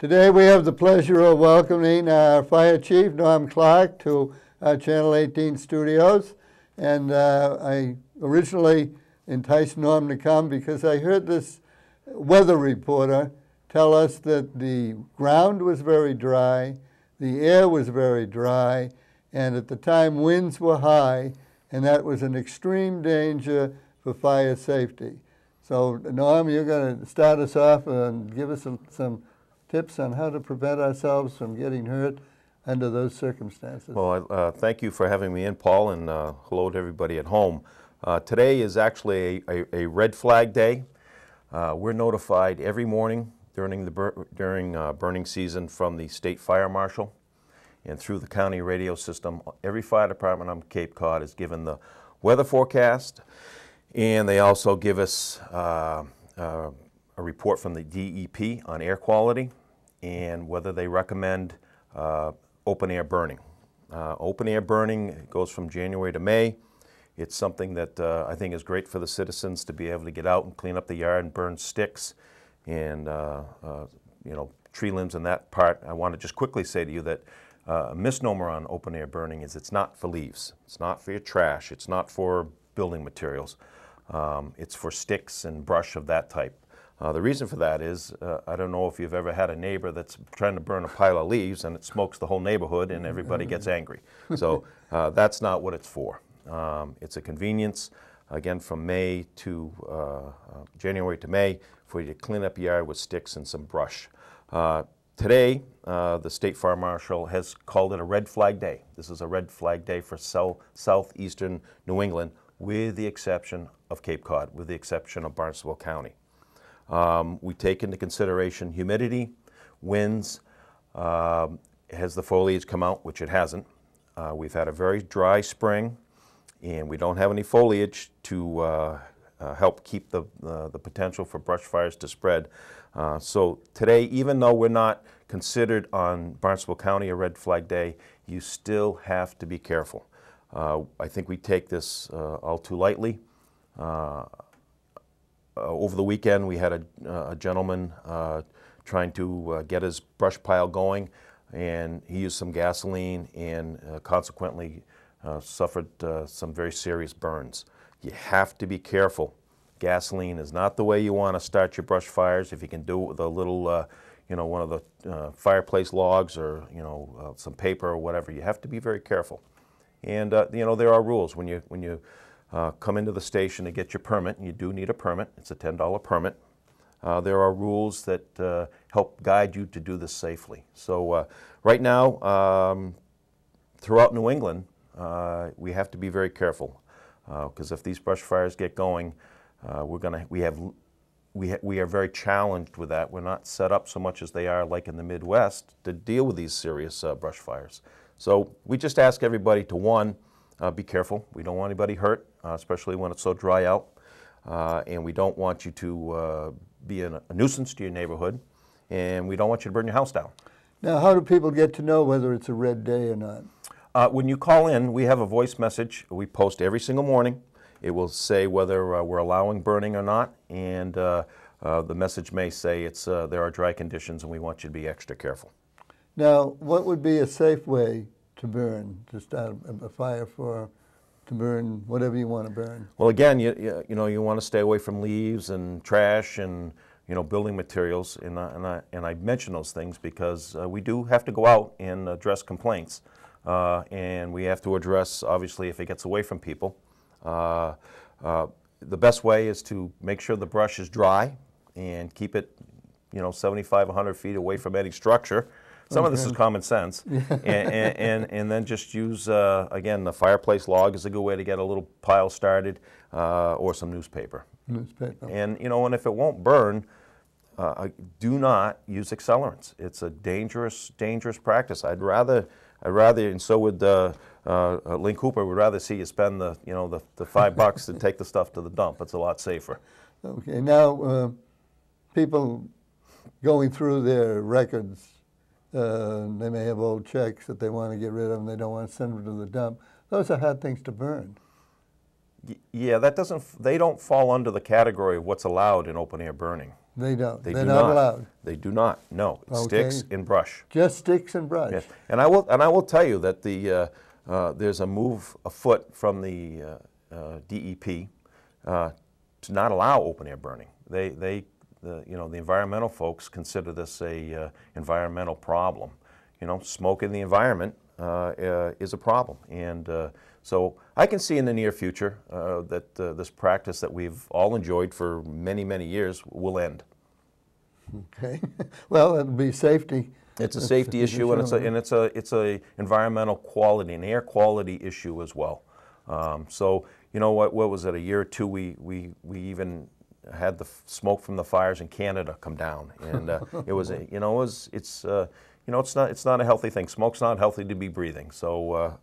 Today we have the pleasure of welcoming our Fire Chief, Norm Clarke, to our Channel 18 studios. And I originally enticed Norm to come because I heard this weather reporter tell us that the ground was very dry, the air was very dry, and at the time winds were high, and that was an extreme danger for fire safety. So Norm, you're going to start us off and give us some tips on how to prevent ourselves from getting hurt under those circumstances. Well, thank you for having me in, Paul, and hello to everybody at home. Today is actually a red flag day. We're notified every morning during burning season from the state fire marshal and through the county radio system. Every fire department on Cape Cod is given the weather forecast, and they also give us a report from the DEP on air quality and whether they recommend open air burning. Open air burning goes from January to May. It's something that I think is great for the citizens to be able to get out and clean up the yard and burn sticks and tree limbs and that part. I want to just quickly say to you that a misnomer on open air burning is it's not for leaves. It's not for your trash. It's not for building materials. It's for sticks and brush of that type. The reason for that is, I don't know if you've ever had a neighbor that's trying to burn a pile of leaves and it smokes the whole neighborhood and everybody gets angry. So that's not what it's for. It's a convenience, again, from January to May, for you to clean up your yard with sticks and some brush. Today, the State Fire Marshal has called it a red flag day. This is a red flag day for southeastern New England, with the exception of Cape Cod, with the exception of Barnstable County. We take into consideration humidity, winds. Has the foliage come out, which it hasn't. We've had a very dry spring, and we don't have any foliage to help keep the potential for brush fires to spread. So today, even though we're not considered on Barnstable County a red flag day, you still have to be careful. I think we take this all too lightly. Over the weekend, we had a gentleman trying to get his brush pile going, and he used some gasoline and consequently suffered some very serious burns. You have to be careful. Gasoline is not the way you want to start your brush fires. If you can do it with a little, one of the fireplace logs or, some paper or whatever, you have to be very careful. And, there are rules. When you come into the station to get your permit, and you do need a permit, it's a $10 permit. There are rules that help guide you to do this safely. So right now, throughout New England, we have to be very careful because if these brush fires get going, we are very challenged with that. We're not set up so much as they are like in the Midwest to deal with these serious brush fires. So we just ask everybody to, one, be careful. We don't want anybody hurt, especially when it's so dry out. And we don't want you to be a nuisance to your neighborhood. And we don't want you to burn your house down. Now, how do people get to know whether it's a red day or not? When you call in, we have a voice message we post every single morning. It will say whether we're allowing burning or not. And the message may say there are dry conditions and we want you to be extra careful. Now, what would be a safe way to burn, to start a fire to burn whatever you want to burn? Well, again, you want to stay away from leaves and trash and building materials, and I mention those things because we do have to go out and address complaints, and we have to address, obviously, if it gets away from people. The best way is to make sure the brush is dry and keep it 75, 100 feet away from any structure. Some of this is common sense, and then just use, again, the fireplace log is a good way to get a little pile started, or some newspaper. And, and if it won't burn, do not use accelerants. It's a dangerous practice. I'd rather, and so would Lynn Cooper, would rather see you spend the $5 to take the stuff to the dump. It's a lot safer. Okay, now people going through their records, they may have old checks that they want to get rid of and they don't want to send them to the dump. Those are hard things to burn. Yeah, they don't fall under the category of what's allowed in open air burning. They don't. They They're do not allowed. They do not. No, Okay. sticks and brush. Just sticks and brush. Yes. And I will tell you that there's a move afoot from the DEP to not allow open air burning. The environmental folks consider this a environmental problem. You know, smoke in the environment is a problem, and so I can see in the near future that this practice that we've all enjoyed for many, many years will end. Okay. Well, it'll be safety. It's a safety issue, and it's a environmental quality, an air quality issue as well. So you know what was it, a year or two we even had the smoke from the fires in Canada come down, and it's not a healthy thing. Smoke's not healthy to be breathing. So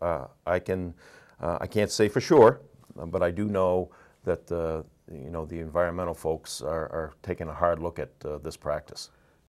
I can't say for sure, but I do know that the environmental folks are taking a hard look at this practice.